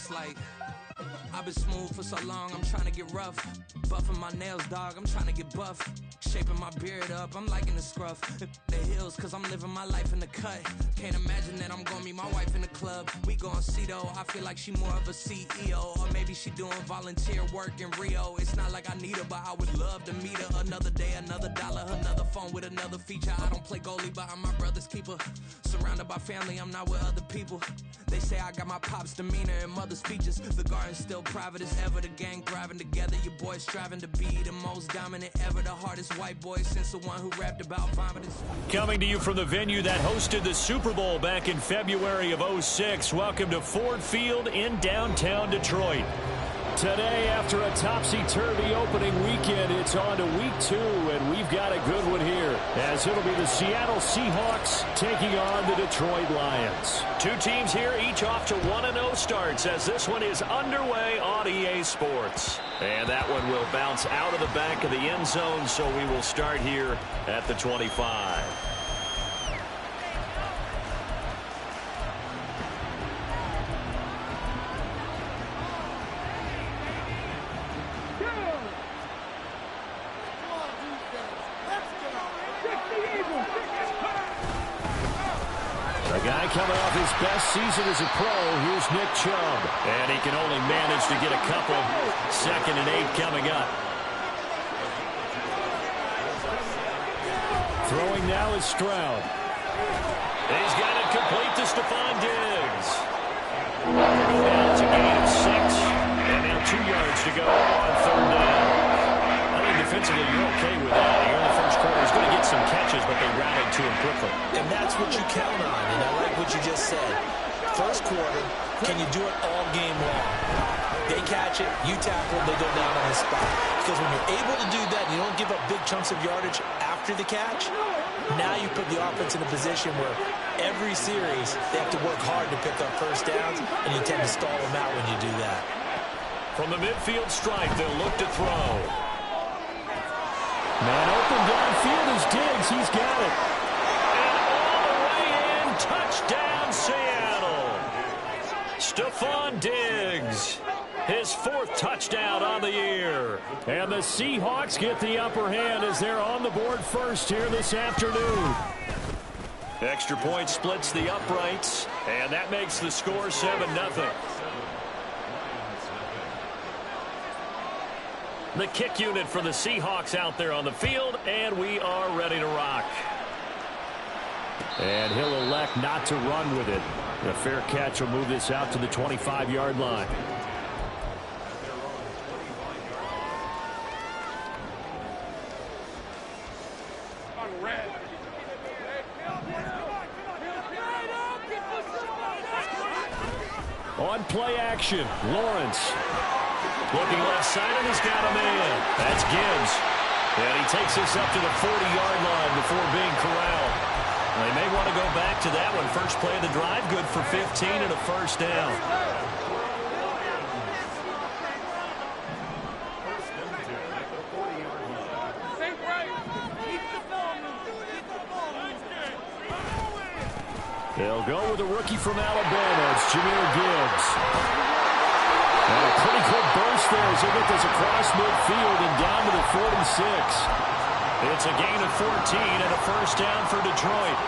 it's like I've been smooth for so long, I'm trying to get rough. Buffing my nails, dog, I'm trying to get buff. Shaping my beard up, I'm liking the scruff. The hills, cause I'm living my life in the cut. Can't imagine that I'm gonna meet my wife in the club. We gon' see though, I feel like she more of a CEO. Or maybe she doing volunteer work in Rio. It's not like I need her, but I would love to meet her. Another day, another dollar, another phone with another feature. I don't play goalie, but I'm my brother's keeper. Surrounded by family, I'm not with other people. They say I got my pop's demeanor and mother's features. The garden's still private as ever, the gang thriving together. Your boys striving to be the most dominant ever. The hardest white boy since the one who rapped about vomiting. Coming to you from the venue that hosted the Super Bowl back in February of '06. Welcome to Ford Field in downtown Detroit. Today, after a topsy-turvy opening weekend, it's on to week 2, and we've got a good one here, as it'll be the Seattle Seahawks taking on the Detroit Lions. Two teams here, each off to 1-0 starts, as this one is underway on EA Sports. And that one will bounce out of the back of the end zone, so we will start here at the 25. Coming off his best season as a pro, here's Nick Chubb. And he can only manage to get a couple. 2nd and 8 coming up. Throwing now is Stroud. He's got it complete to Stephon Diggs. Down to gain of 6. And now 2 yards to go on 3rd down. I think defensively you're okay with that. Here in the first quarter, he's going to get some catches, but they rallied to him quickly. And that's what you count on, and I like what you just said. First quarter, can you do it all game long? They catch it, you tackle it, they go down on the spot. Because when you're able to do that, you don't give up big chunks of yardage after the catch, now you put the offense in a position where every series they have to work hard to pick up first downs, and you tend to stall them out when you do that. From the midfield stripe, they'll look to throw. Man open downfield is Diggs. He's got it. And all the way in, touchdown Seattle. Stephon Diggs, his 4th touchdown on the year. And the Seahawks get the upper hand as they're on the board first here this afternoon. Extra point splits the uprights, and that makes the score 7-0. The kick unit for the Seahawks out there on the field, and we are ready to rock. And he'll elect not to run with it. A fair catch will move this out to the 25-yard line. On play action, Lawrence. Looking left side, and he's got a man. That's Gibbs. And he takes this up to the 40-yard line before being corralled. They may want to go back to that one. First play of the drive, good for 15 and a first down. They'll go with a rookie from Alabama. It's Jahmyr Gibbs. And a pretty good burst there as he gets this across midfield and down to the 46. It's a gain of 14 and a first down for Detroit.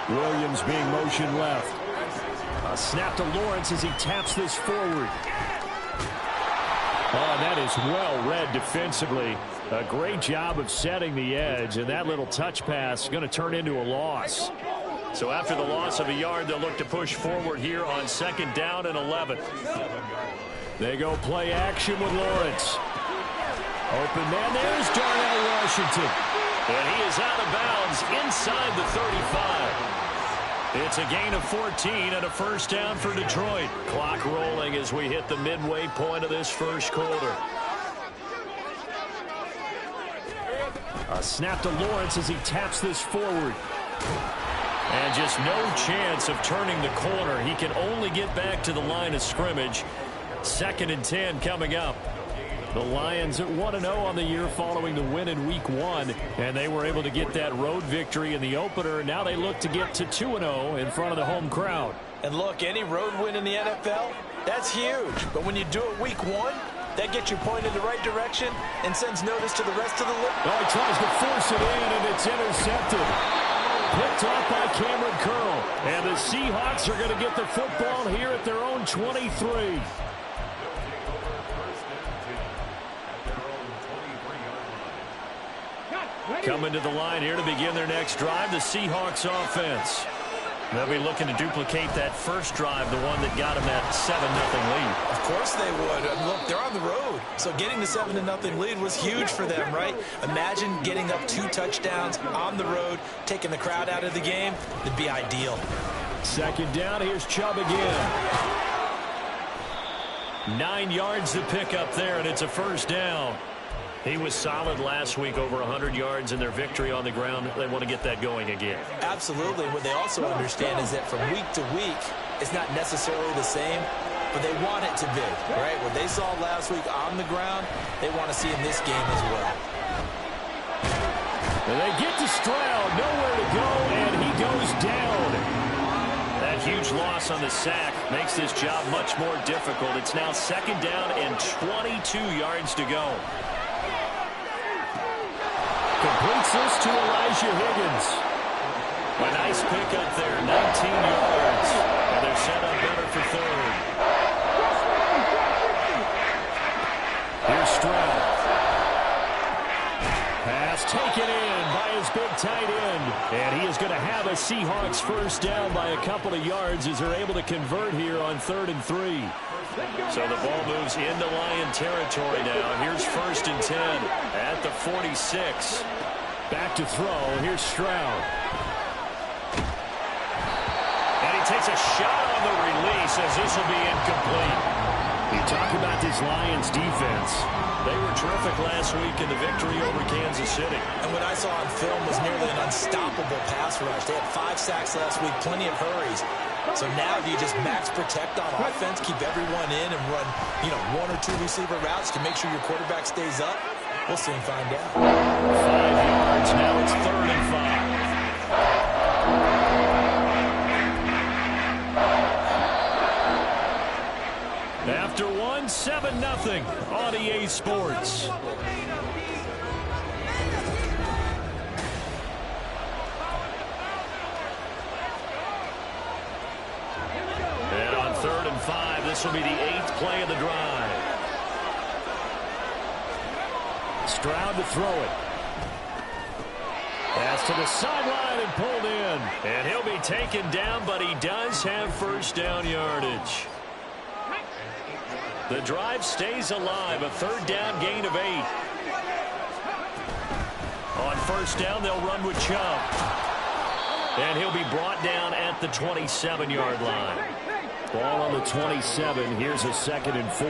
Williams being motioned left. A snap to Lawrence as he taps this forward. Oh, that is well read defensively. A great job of setting the edge, and that little touch pass is going to turn into a loss. So after the loss of a yard, they'll look to push forward here on 2nd down and 11. They go play action with Lawrence. Open man, there's Darnell Washington. And he is out of bounds inside the 35. It's a gain of 14 and a first down for Detroit. Clock rolling as we hit the midway point of this first quarter. A snap to Lawrence as he taps this forward. And just no chance of turning the corner. He can only get back to the line of scrimmage. 2nd and 10 coming up. The Lions at 1-0 on the year following the win in Week 1, and they were able to get that road victory in the opener. Now they look to get to 2-0 in front of the home crowd. And look, any road win in the NFL, that's huge. But when you do it Week 1, that gets you pointed in the right direction and sends notice to the rest of the league. Well, he tries to force it in, and it's intercepted. Picked off by Cameron Curl. And the Seahawks are going to get the football here at their own 23. Coming to the line here to begin their next drive, the Seahawks offense. They'll be looking to duplicate that first drive, the one that got them that 7-0 lead. Of course they would. And look, they're on the road. So getting the 7-0 lead was huge for them, right? Imagine getting up 2 touchdowns on the road, taking the crowd out of the game. It'd be ideal. Second down, here's Chubb again. 9 yards to pick up there, and it's a first down. He was solid last week, over 100 yards in their victory on the ground. They want to get that going again. Absolutely. What they also understand is that from week to week, it's not necessarily the same, but they want it to be, right? What they saw last week on the ground, they want to see in this game as well. And they get to Stroud, nowhere to go, and he goes down. That huge loss on the sack makes this job much more difficult. It's now second down and 22 yards to go. Completes this to Elijah Higgins. A nice pickup there, 19 yards. And they're set up better for third. Here's Stroud. Pass taken in by his big tight end. And he is going to have a Seahawks first down by a couple of yards as they're able to convert here on 3rd and 3. So the ball moves into Lion territory now. Here's 1st and 10 at the 46. Back to throw. Here's Stroud. And he takes a shot on the release as this will be incomplete. You talk about this Lions defense. They were terrific last week in the victory over Kansas City. And what I saw on film was nearly an unstoppable pass rush. They had 5 sacks last week, plenty of hurries. So now do you just max protect on offense, keep everyone in, and run, 1 or 2 receiver routes to make sure your quarterback stays up? We'll soon find out. 5 yards. Now it's 3rd and 5. After 1, 7-0 on EA Sports. And on 3rd and 5, this will be the 8th play of the drive. Stroud to throw it. Pass to the sideline and pulled in. And he'll be taken down, but he does have first down yardage. The drive stays alive, a 3rd down gain of 8. On first down, they'll run with Chubb. And he'll be brought down at the 27-yard line. Ball on the 27. Here's a 2nd and 4.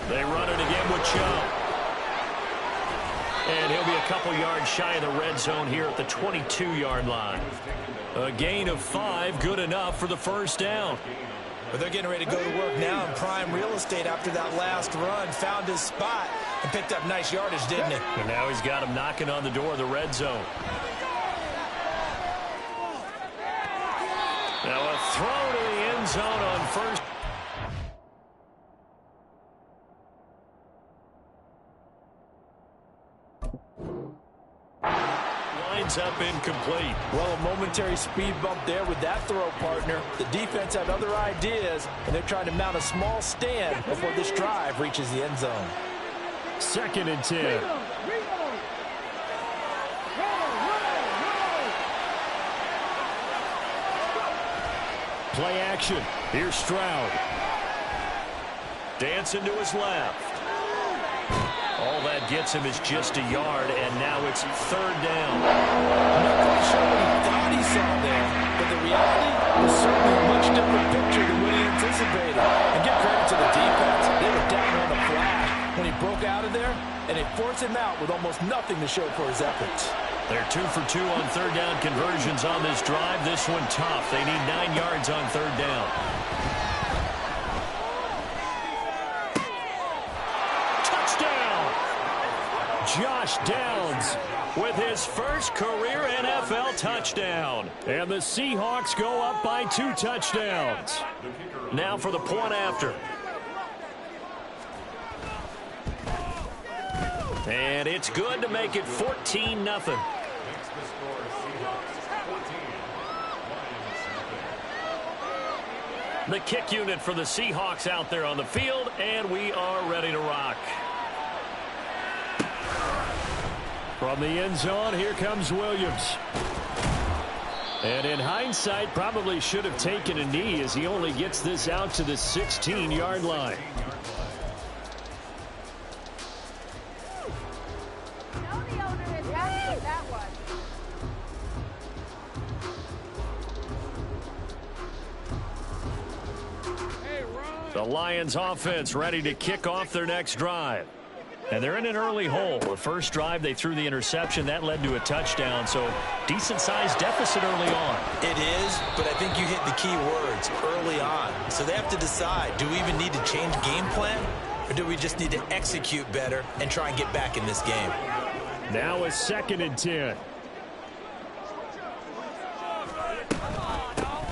They run it again with Chubb. And he'll be a couple yards shy of the red zone here at the 22-yard line. A gain of 5, good enough for the first down. But they're getting ready to go to work now in prime real estate after that last run. Found his spot and picked up nice yardage, didn't he? And now he's got him knocking on the door of the red zone. Now a throw to the end zone on first. Lines up incomplete. Well, a momentary speed bump there with that throw, partner. The defense had other ideas, and they're trying to mount a small stand before this drive reaches the end zone. 2nd and 10. Play action. Here's Stroud. Dancing to his left. All that gets him is just a yard, and now it's 3rd down. I'm not quite sure what he thought he saw there, but the reality was certainly a much different picture than what he anticipated. And give credit to the defense. They were down on the flash when he broke out of there, and they forced him out with almost nothing to show for his efforts. They're 2 for 2 on 3rd down conversions on this drive. This one tough. They need 9 yards on 3rd down. Josh Downs with his first career NFL touchdown. And the Seahawks go up by 2 touchdowns. Now for the point after. And it's good to make it 14-0. The kick unit for the Seahawks out there on the field, and we are ready to rock. From the end zone, here comes Williams. And in hindsight, probably should have taken a knee as he only gets this out to the 16-yard line. The Lions offense ready to kick off their next drive. And they're in an early hole. The first drive, they threw the interception. That led to a touchdown, so decent-sized deficit early on. It is, but I think you hit the key words, early on. So they have to decide, do we even need to change game plan, or do we just need to execute better and try and get back in this game? Now a 2nd and 10.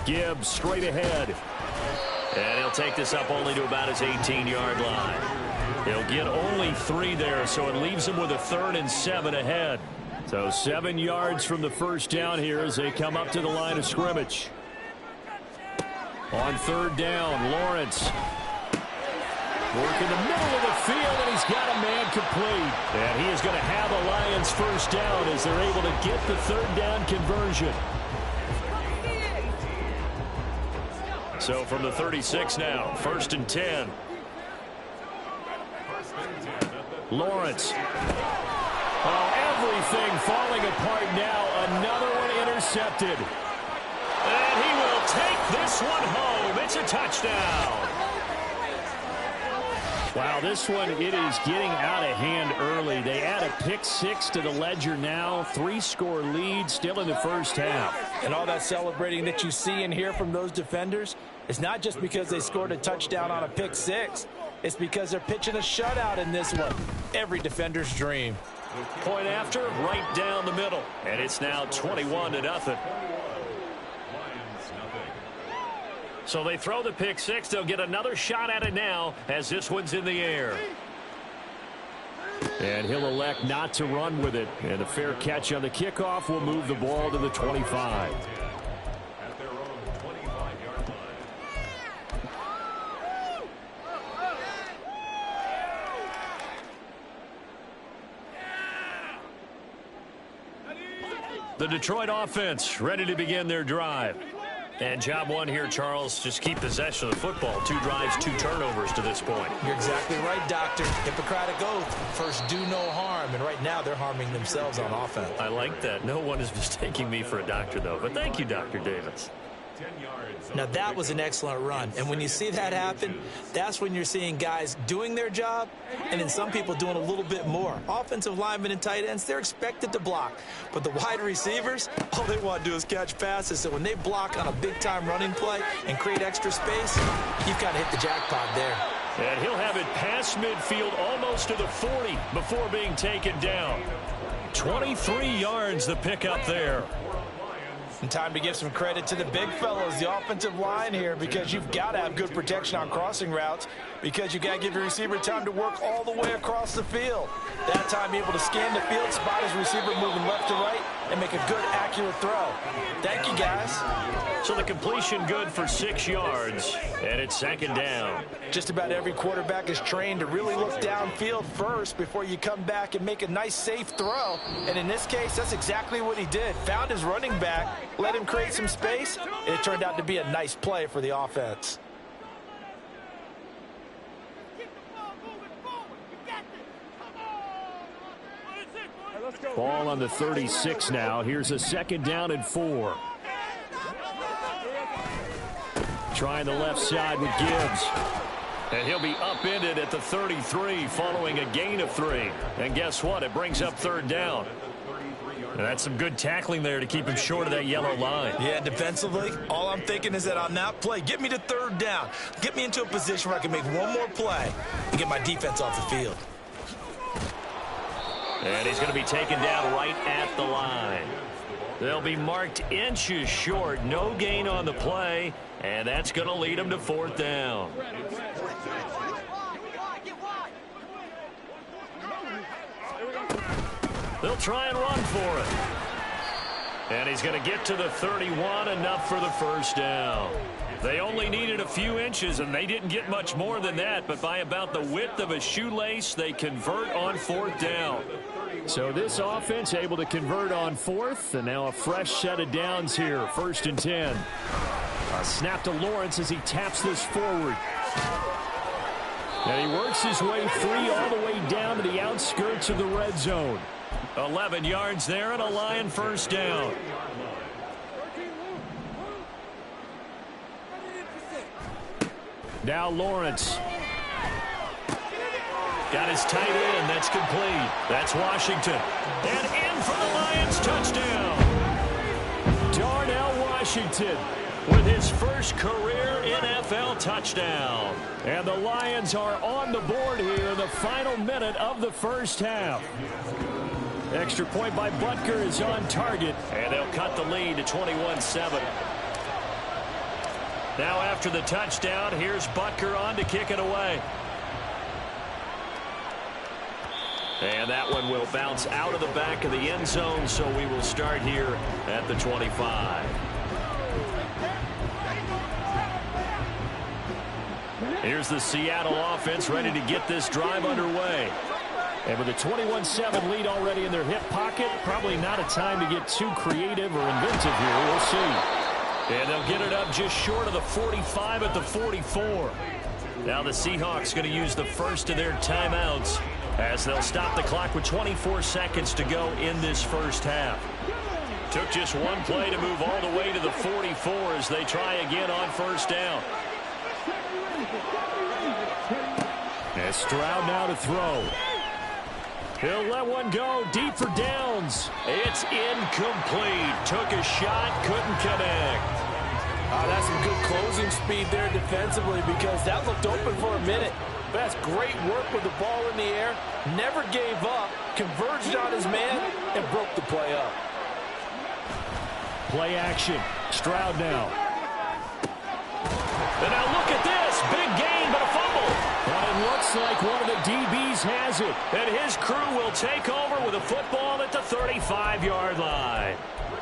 Gibbs straight ahead. And he'll take this up only to about his 18-yard line. He'll get only 3 there, so it leaves him with a 3rd and 7 ahead. So 7 yards from the first down here as they come up to the line of scrimmage. On 3rd down, Lawrence. Working the middle of the field, and he's got a man complete. And he is going to have a Lions first down as they're able to get the 3rd down conversion. So from the 36 now, 1st and 10. Lawrence. Oh, everything falling apart now. Another one intercepted. And he will take this one home. It's a touchdown. Wow, this one, it is getting out of hand early. They add a pick-6 to the ledger now. 3-score lead still in the first half. And all that celebrating that you see and hear from those defenders, it's not just because they scored a touchdown on a pick-6. It's because they're pitching a shutout in this one. Every defender's dream. Point after, right down the middle. And it's now 21-0. So they throw the pick-6. They'll get another shot at it now as this one's in the air. And he'll elect not to run with it. And a fair catch on the kickoff will move the ball to the 25. At their own 25-yard line. The Detroit offense ready to begin their drive. And job one here, Charles, just keep possession of the football. 2 drives, 2 turnovers to this point. You're exactly right, Doctor. Hippocratic oath. First, do no harm. And right now, they're harming themselves on offense. I like that. No one is mistaking me for a doctor, though. But thank you, Dr. Davis. 10 yards. Now, that was an excellent run. And when you see that happen, that's when you're seeing guys doing their job and then some people doing a little bit more. Offensive linemen and tight ends, they're expected to block. But the wide receivers, all they want to do is catch passes. So when they block on a big-time running play and create extra space, you've got to hit the jackpot there. And he'll have it past midfield almost to the 40 before being taken down. 23 yards the pickup there. And time to give some credit to the big fellows, the offensive line here, because you've got to have good protection on crossing routes, because you've got to give your receiver time to work all the way across the field. That time, be able to scan the field, spot his receiver moving left to right, and make a good, accurate throw. Thank you, guys. So the completion good for 6 yards, and it's 2nd down. Just about every quarterback is trained to really look downfield first before you come back and make a nice, safe throw. And in this case, that's exactly what he did. Found his running back, let him create some space, and it turned out to be a nice play for the offense. Ball on the 36 now. Here's a 2nd down and 4. Trying the left side with Gibbs. And he'll be upended at the 33 following a gain of 3. And guess what? It brings up 3rd down. And that's some good tackling there to keep him short of that yellow line. Yeah, defensively, all I'm thinking is that on that play, get me to 3rd down. Get me into a position where I can make one more play and get my defense off the field. And he's going to be taken down right at the line. They'll be marked inches short. No gain on the play, and that's going to lead them to 4th down. They'll try and run for it. And he's going to get to the 31, enough for the 1st down. They only needed a few inches, and they didn't get much more than that, but by about the width of a shoelace, they convert on 4th down. So this offense able to convert on 4th, and now a fresh set of downs here, 1st and 10. A snap to Lawrence as he taps this forward. And he works his way free all the way down to the outskirts of the red zone. 11 yards there and a Lion 1st down. Now Lawrence. Got his tight end. That's complete. That's Washington. And in for the Lions, touchdown. Darnell Washington with his first career NFL touchdown. And the Lions are on the board here in the final minute of the 1st half. Extra point by Butker is on target. And they'll cut the lead to 21-7. Now after the touchdown, here's Butker on to kick it away. And that one will bounce out of the back of the end zone, so we will start here at the 25. Here's the Seattle offense ready to get this drive underway. And with a 21-7 lead already in their hip pocket, probably not a time to get too creative or inventive here. We'll see. And they'll get it up just short of the 45 at the 44. Now the Seahawks going to use the first of their timeouts as they'll stop the clock with 24 seconds to go in this 1st half. Took just one play to move all the way to the 44 as they try again on 1st down. And Stroud now to throw. He'll let one go deep for downs. It's incomplete. Took a shot, couldn't connect. That's some good closing speed there defensively because that looked open for a minute. But that's great work with the ball in the air. Never gave up, converged on his man, and broke the play up. Play action. Stroud now. And now look at this. Big gain, but a fumble. And it looks like one of the DBs has it. And his crew will take over with a football at the 35-yard line.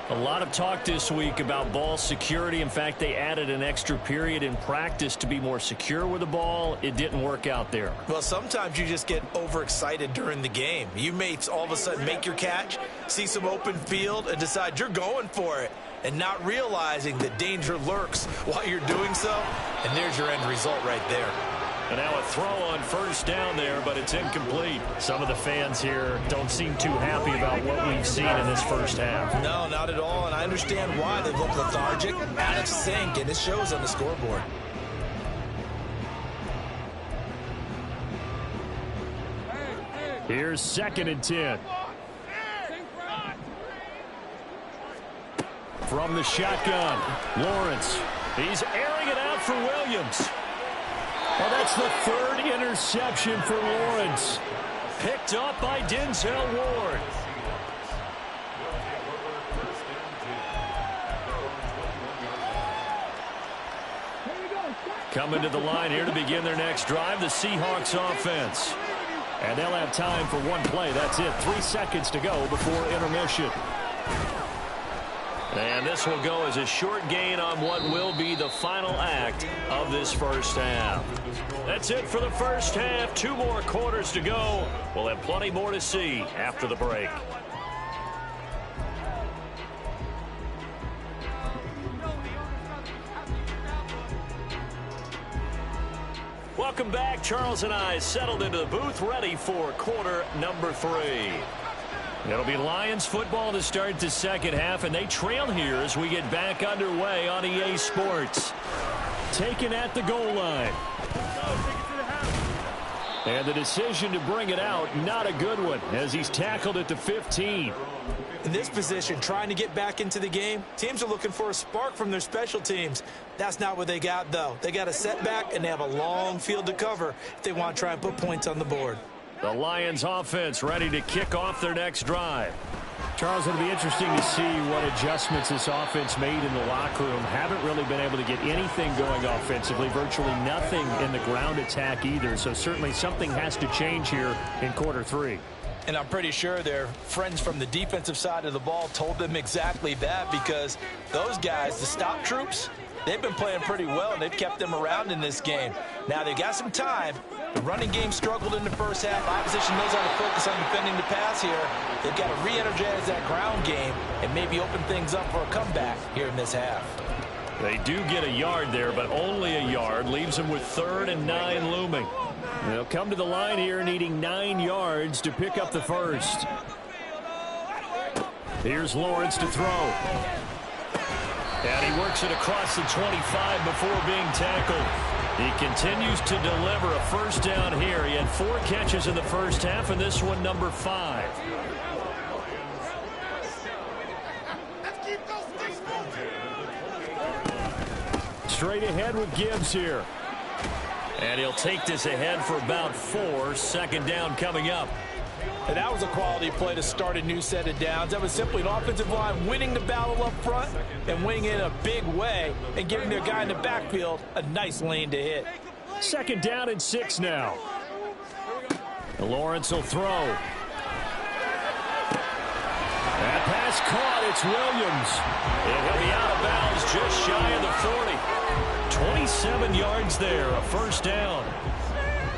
A lot of talk this week about ball security. In fact, they added an extra period in practice to be more secure with the ball. It didn't work out there. Well, sometimes you just get overexcited during the game. You may all of a sudden make your catch, see some open field, and decide you're going for it, and not realizing that danger lurks while you're doing so. And there's your end result right there. And now a throw on 1st down there, but it's incomplete. Some of the fans here don't seem too happy about what we've seen in this 1st half. No, not at all, and I understand why. They've looked lethargic, out of sync, and it shows on the scoreboard. Here's 2nd and 10. From the shotgun, Lawrence. He's airing it out for Williams. Well, that's the 3rd interception for Lawrence. Picked up by Denzel Ward. Coming to the line here to begin their next drive, the Seahawks offense. And they'll have time for one play. That's it. 3 seconds to go before intermission. And this will go as a short gain on what will be the final act of this 1st half. That's it for the 1st half. 2 more quarters to go. We'll have plenty more to see after the break. Welcome back. Charles and I settled into the booth, ready for quarter number 3. It'll be Lions football to start the 2nd half, and they trail here as we get back underway on EA Sports. Taken at the goal line. And the decision to bring it out, not a good one, as he's tackled at the 15. In this position, trying to get back into the game, teams are looking for a spark from their special teams. That's not what they got, though. They got a setback, and they have a long field to cover if they want to try and put points on the board. The Lions offense ready to kick off their next drive. Charles, it'll be interesting to see what adjustments this offense made in the locker room. Haven't really been able to get anything going offensively, virtually nothing in the ground attack either. So certainly something has to change here in quarter 3. And I'm pretty sure their friends from the defensive side of the ball told them exactly that, because those guys, the stop troops, they've been playing pretty well, and they've kept them around in this game. Now, they've got some time. The running game struggled in the first half. Opposition knows how to focus on defending the pass here. They've got to re-energize that ground game and maybe open things up for a comeback here in this half. They do get a yard there, but only a yard. Leaves them with 3rd and 9 looming. They'll come to the line here needing 9 yards to pick up the first. Here's Lawrence to throw. And he works it across the 25 before being tackled. He continues to deliver a first down here. He had 4 catches in the first half, and this one number 5. Straight ahead with Gibbs here. And he'll take this ahead for about 4. Second down coming up. And that was a quality play to start a new set of downs. That was simply an offensive line winning the battle up front and winning it in a big way and giving their guy in the backfield a nice lane to hit. Second down and 6 now. Lawrence will throw. That pass caught. It's Williams. And he'll be out of bounds just shy of the 40. 27 yards there, a first down.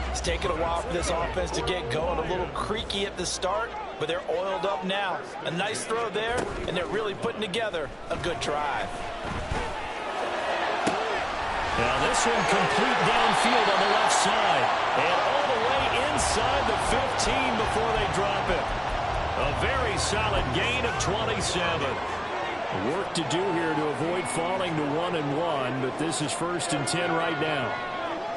It's taken a while for this offense to get going. A little creaky at the start, but they're oiled up now. A nice throw there, and they're really putting together a good drive. Now this one complete downfield on the left side. And all the way inside the 15 before they drop it. A very solid gain of 27. Work to do here to avoid falling to 1-1, but this is 1st and 10 right now.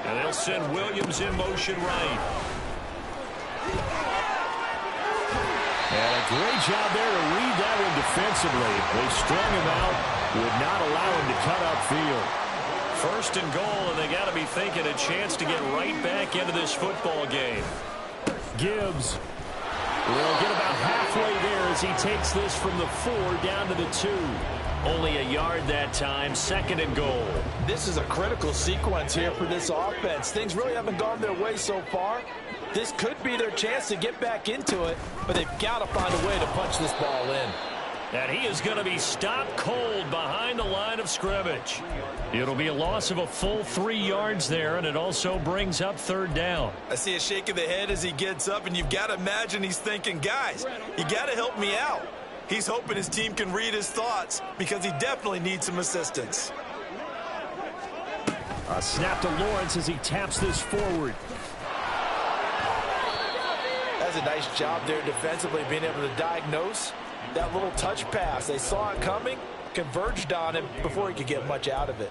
And they'll send Williams in motion right. And a great job there to read that one defensively. They strung him out, would not allow him to cut upfield. 1st and goal, and they got to be thinking a chance to get right back into this football game. Gibbs will get about halfway there as he takes this from the 4 down to the 2. Only a yard that time, 2nd and goal. This is a critical sequence here for this offense. Things really haven't gone their way so far. This could be their chance to get back into it, but they've got to find a way to punch this ball in. And he is going to be stopped cold behind the line of scrimmage. It'll be a loss of a full 3 yards there, and it also brings up 3rd down. I see a shake of the head as he gets up, and you've got to imagine he's thinking, guys, you got to help me out. He's hoping his team can read his thoughts because he definitely needs some assistance. A snap to Lawrence as he taps this forward. That's a nice job there defensively, being able to diagnose that little touch pass. They saw it coming, converged on him before he could get much out of it.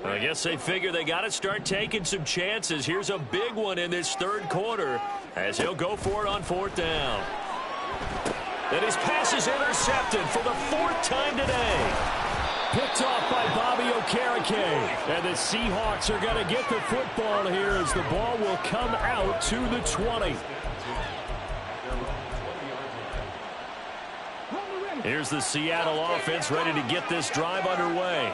I guess they figure they got to start taking some chances. Here's a big one in this 3rd quarter as he'll go for it on 4th down. And his pass is intercepted for the 4th time today. Picked off by Bobby Okereke. And the Seahawks are going to get the football here as the ball will come out to the 20. Here's the Seattle offense ready to get this drive underway.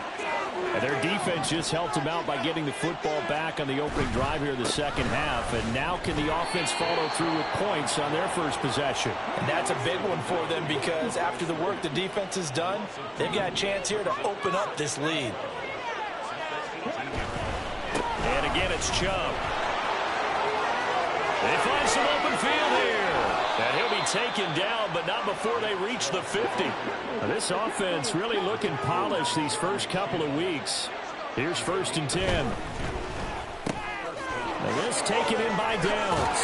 And their defense just helped them out by getting the football back on the opening drive here in the 2nd half. And now can the offense follow through with points on their first possession? And that's a big one for them because after the work the defense has done, they've got a chance here to open up this lead. And again, it's Chubb. They find some open field here. And he'll be taken down, but not before they reach the 50. Now, this offense really looking polished these first couple of weeks. Here's 1st and 10. Now this taken in by Downs.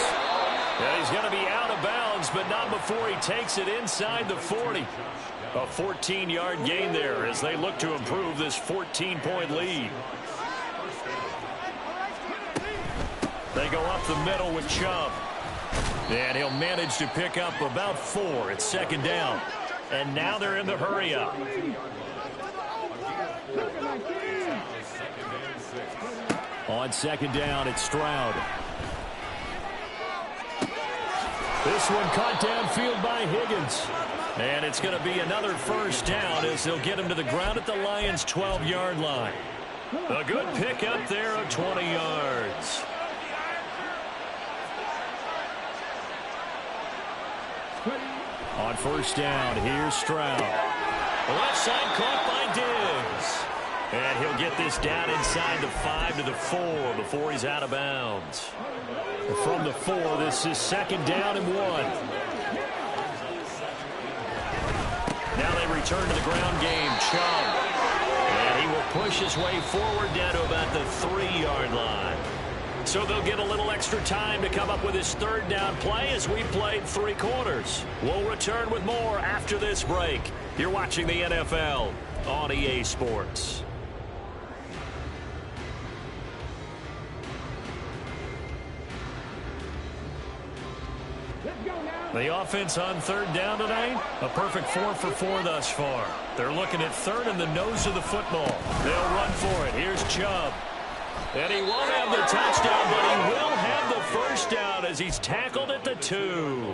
And he's going to be out of bounds, but not before he takes it inside the 40. A 14-yard gain there as they look to improve this 14-point lead. They go up the middle with Chubb. And he'll manage to pick up about 4. It's 2nd down. And now they're in the hurry-up. On 2nd down, it's Stroud. This one caught downfield by Higgins. And it's going to be another first down as they'll get him to the ground at the Lions' 12-yard line. A good pickup there of 20 yards. On first down, here's Stroud. Left side caught by Diggs. And he'll get this down inside the 5 to the 4 before he's out of bounds. From the 4, this is second down and 1. Now they return to the ground game. Chubb. And he will push his way forward down to about the 3-yard line. So they'll get a little extra time to come up with his third down play as we played 3 quarters. We'll return with more after this break. You're watching the NFL on EA Sports. The offense on third down tonight, a perfect 4 for 4 thus far. They're looking at third and the nose of the football. They'll run for it. Here's Chubb. And he won't have the touchdown, but he will have the first down as he's tackled at the 2.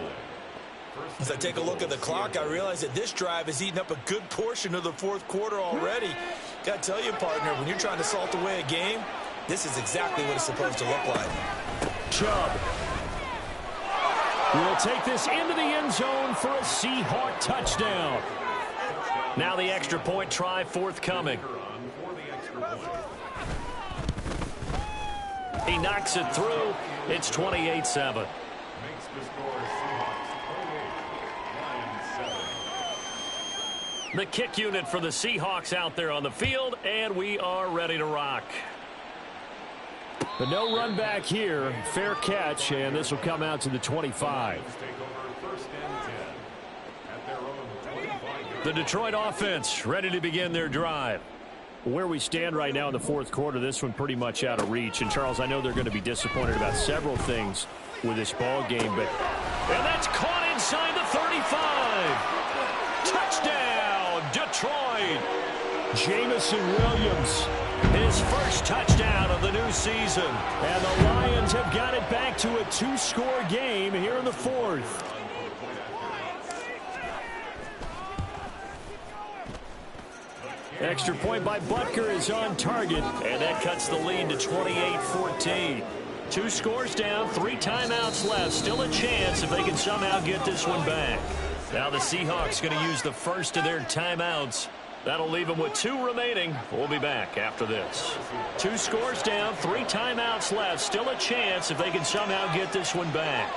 As I take a look at the clock, I realize that this drive has eaten up a good portion of the fourth quarter already. Got to tell you, partner, when you're trying to salt away a game, this is exactly what it's supposed to look like. Chubb will take this into the end zone for a Seahawk touchdown. Now the extra point try forthcoming. He knocks it through. It's 28-7. The kick unit for the Seahawks out there on the field, and we are ready to rock. But no run back here. Fair catch, and this will come out to the 25. The Detroit offense ready to begin their drive. Where we stand right now in the fourth quarter, this one pretty much out of reach. And, Charles, I know they're going to be disappointed about several things with this ball game, but... And that's caught inside the 35. Touchdown, Detroit. Jamison Williams. His first touchdown of the new season. And the Lions have got it back to a 2-score game here in the fourth. Extra point by Butker is on target. And that cuts the lead to 28-14. 2 scores down, 3 timeouts left. Still a chance if they can somehow get this one back. Now the Seahawks going to use the first of their timeouts. That'll leave them with 2 remaining. We'll be back after this. 2 scores down, 3 timeouts left. Still a chance if they can somehow get this one back.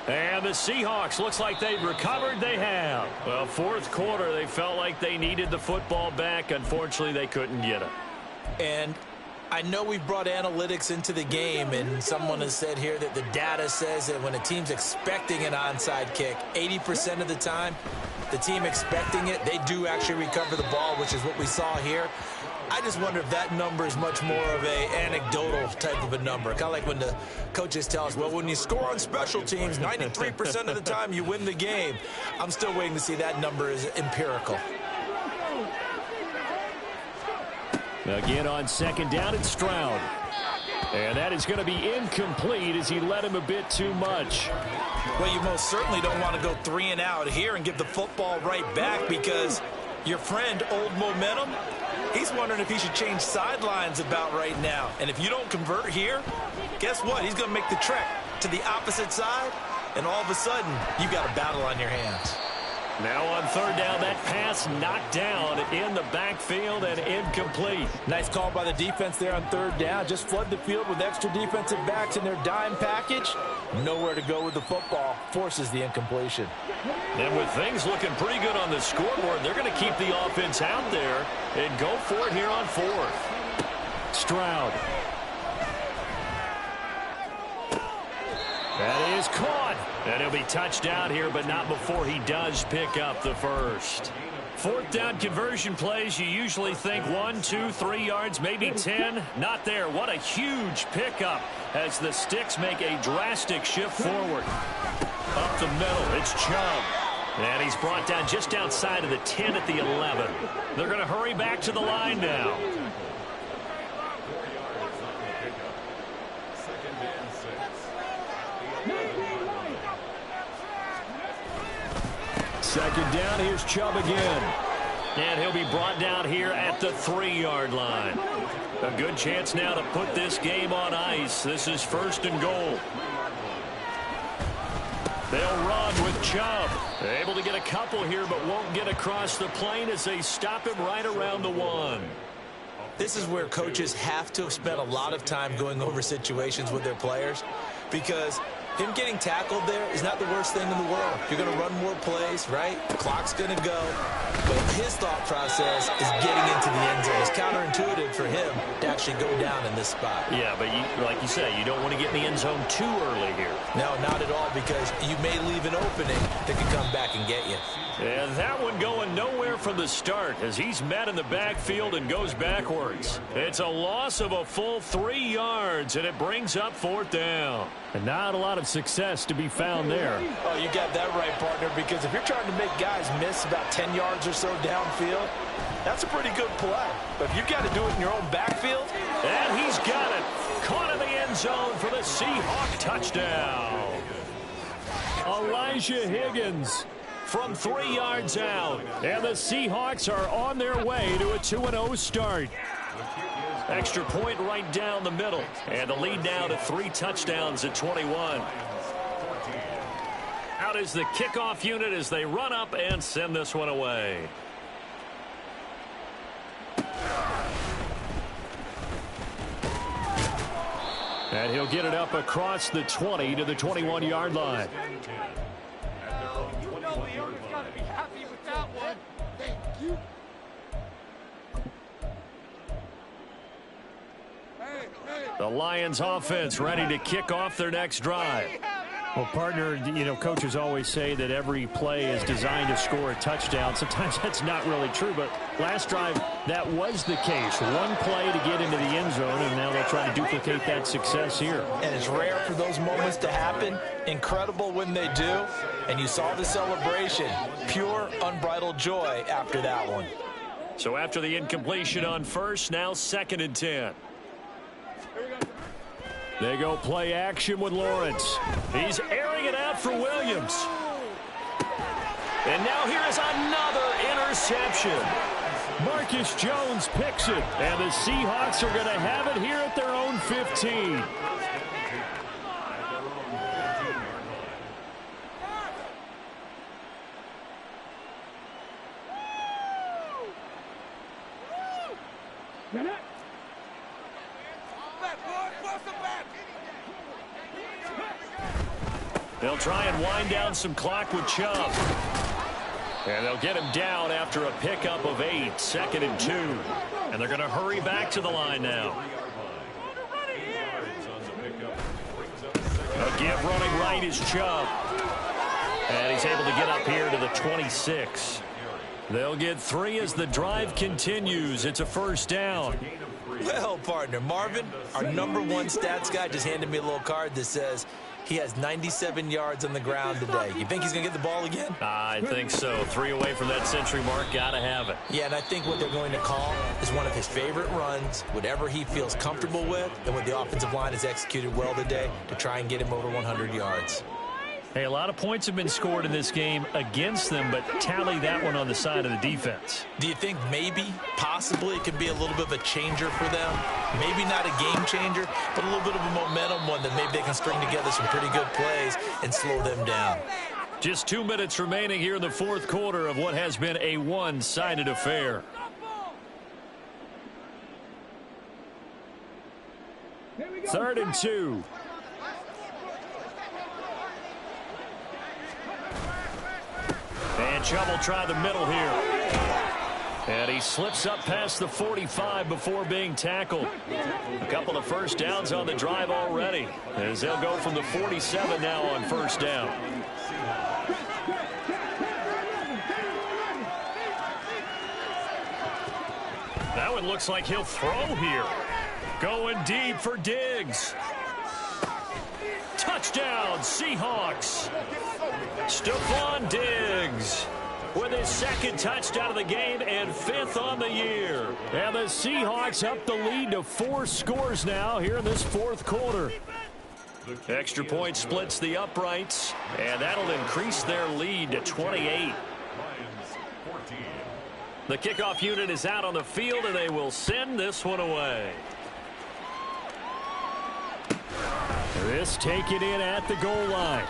And the Seahawks, looks like they've recovered. They have. Well, fourth quarter, they felt like they needed the football back. Unfortunately, they couldn't get it. And I know we've brought analytics into the game, and someone has said here that the data says that when a team's expecting an onside kick, 80% of the time, the team expecting it, they do actually recover the ball, which is what we saw here. I just wonder if that number is much more of a anecdotal type of a number. Kind of like when the coaches tell us, well, when you score on special teams, 93% of the time you win the game. I'm still waiting to see that number is empirical. Again on second down, it's Stroud. And that is going to be incomplete as he led him a bit too much. Well, you most certainly don't want to go 3 and out here and give the football right back, because your friend, Old Momentum, he's wondering if he should change sidelines about right now. And if you don't convert here, guess what? He's going to make the trek to the opposite side, and all of a sudden, you've got a battle on your hands. Now on third down, that pass knocked down in the backfield and incomplete. Nice call by the defense there on third down. Just flood the field with extra defensive backs in their dime package. Nowhere to go with the football. Forces the incompletion. And with things looking pretty good on the scoreboard, they're going to keep the offense out there and go for it here on fourth. Stroud. That is caught. And he'll be touched down here, but not before he does pick up the first. Fourth down conversion plays, you usually think 1, 2, 3 yards, maybe 10. Not there. What a huge pickup as the sticks make a drastic shift forward. Up the middle, it's Chubb. And he's brought down just outside of the 10 at the 11. They're going to hurry back to the line now. Second down, here's Chubb again. And he'll be brought down here at the 3-yard line. A good chance now to put this game on ice. This is 1st and goal. They'll run with Chubb. Able to get a couple here, but won't get across the plane as they stop him right around the 1. This is where coaches have to have spent a lot of time going over situations with their players, because him getting tackled there is not the worst thing in the world. You're going to run more plays, right? The clock's going to go. But his thought process is getting into the end zone. It's counterintuitive for him to actually go down in this spot. Yeah, but like you say, you don't want to get in the end zone too early here. No, not at all, because you may leave an opening that could come back and get you. And that one going nowhere from the start as he's met in the backfield and goes backwards. It's a loss of a full 3 yards, and it brings up 4th down. And not a lot of success to be found there. Oh, you got that right, partner, because if you're trying to make guys miss about 10 yards or so downfield, that's a pretty good play. But if you've got to do it in your own backfield. And he's got it. Caught in the end zone for the Seahawk touchdown. Elijah Higgins from 3 yards out. And the Seahawks are on their way to a 2-0 start. Extra point right down the middle. And the lead now to 3 touchdowns at 21. Out is the kickoff unit as they run up and send this one away. And he'll get it up across the 20 to the 21-yard line. The Lions offense ready to kick off their next drive. Well, partner, coaches always say that every play is designed to score a touchdown. Sometimes that's not really true, but last drive, that was the case. One play to get into the end zone, and now they'll try to duplicate that success here. And it's rare for those moments to happen. Incredible when they do. And you saw the celebration. Pure, unbridled joy after that one. So after the incompletion on first, now 2nd and 10. They go play action with Lawrence. He's airing it out for Williams. And now here is another interception. Marcus Jones picks it. And the Seahawks are going to have it here at their own 15. They'll try and wind down some clock with Chubb. And they'll get him down after a pickup of 8, 2nd and 2. And they're going to hurry back to the line now. A give running right is Chubb. And he's able to get up here to the 26. They'll get 3 as the drive continues. It's a 1st down. Well, partner, Marvin, our #1 stats guy, just handed me a little card that says he has 97 yards on the ground today. You think he's going to get the ball again? I think so. 3 away from that century mark. Got to have it. Yeah, and I think what they're going to call is one of his favorite runs, whatever he feels comfortable with, and what the offensive line has executed well today to try and get him over 100 yards. Hey, a lot of points have been scored in this game against them, but tally that one on the side of the defense. Do you think maybe, possibly, it could be a little bit of a changer for them? Maybe not a game changer, but a little bit of a momentum one that maybe they can string together some pretty good plays and slow them down. Just 2 minutes remaining here in the 4th quarter of what has been a one-sided affair. Third and 2. And Chubb will try the middle here. And he slips up past the 45 before being tackled. A couple of 1st downs on the drive already, as they'll go from the 47 now on 1st down. That one looks like he'll throw here. Going deep for Diggs. Touchdown, Seahawks. Stephon Diggs with his 2nd touchdown of the game and 5th on the year. And the Seahawks up the lead to 4 scores now here in this 4th quarter. Extra point splits the uprights, and that'll increase their lead to 28. The kickoff unit is out on the field, and they will send this one away. This taken in at the goal line.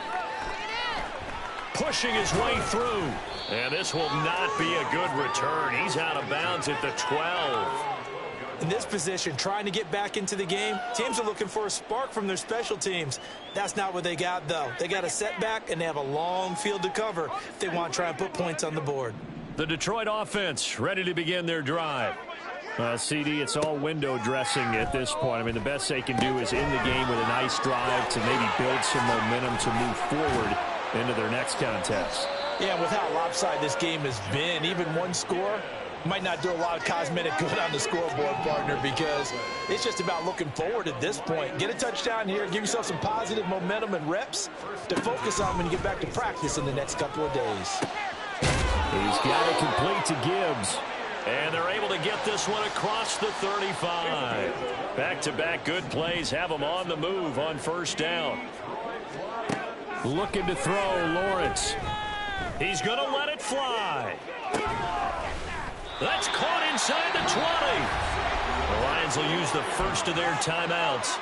Pushing his way through. And this will not be a good return. He's out of bounds at the 12. In this position, trying to get back into the game, teams are looking for a spark from their special teams. That's not what they got, though. They got a setback, and they have a long field to cover if they want to try and put points on the board. The Detroit offense ready to begin their drive. CD, it's all window dressing at this point. I mean, the best they can do is end the game with a nice drive to maybe build some momentum to move forward into their next contest. Yeah, with how lopsided this game has been, even one score might not do a lot of cosmetic good on the scoreboard, partner, because it's just about looking forward at this point. Get a touchdown here, give yourself some positive momentum and reps to focus on when you get back to practice in the next couple of days. He's got it complete to Gibbs. And they're able to get this one across the 35. Back-to-back good plays have them on the move on first down. Looking to throw, Lawrence. He's going to let it fly. That's caught inside the 20. The Lions will use the first of their timeouts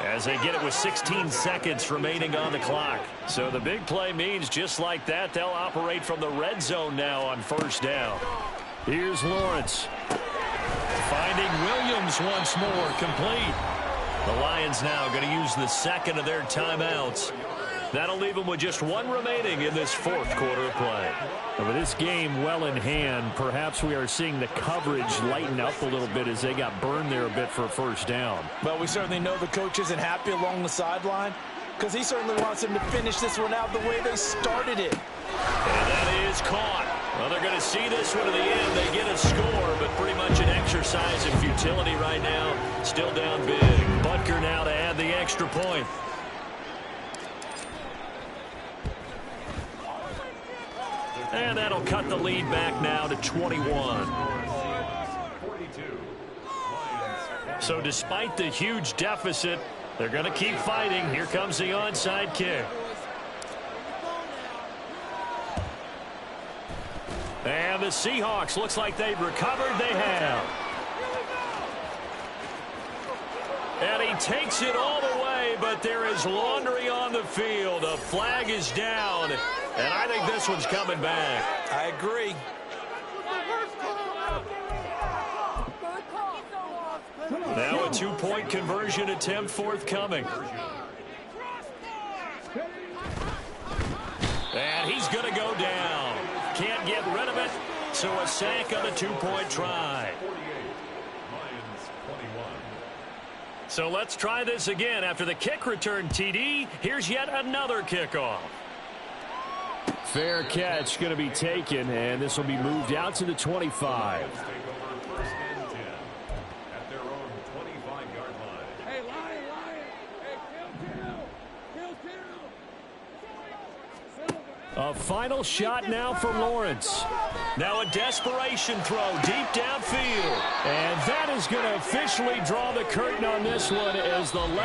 as they get it with 16 seconds remaining on the clock. So the big play means just like that, they'll operate from the red zone now on first down. Here's Lawrence. Finding Williams once more, complete. The Lions now going to use the second of their timeouts. That'll leave them with just one remaining in this fourth quarter of play. And with this game well in hand, perhaps we are seeing the coverage lighten up a little bit as they got burned there a bit for a first down. Well, we certainly know the coach isn't happy along the sideline because he certainly wants them to finish this one out the way they started it. And that is caught. Well, they're going to see this one to the end. They get a score, but pretty much an exercise in futility right now. Still down big. Butker now to add the extra point. And that'll cut the lead back now to 21. So despite the huge deficit, they're going to keep fighting. Here comes the onside kick. And the Seahawks, looks like they've recovered. They have. And he takes it all the way, but there is laundry on the field. A flag is down, and I think this one's coming back. I agree. Now a two-point conversion attempt forthcoming. And he's going to go down. Can't get rid of it, so a sack on the two-point try. So let's try this again. After the kick return, TD, here's yet another kickoff. Fair catch going to be taken, and this will be moved out to the 25. A final shot now for Lawrence. Now a desperation throw deep downfield. And that is going to officially draw the curtain on this one as the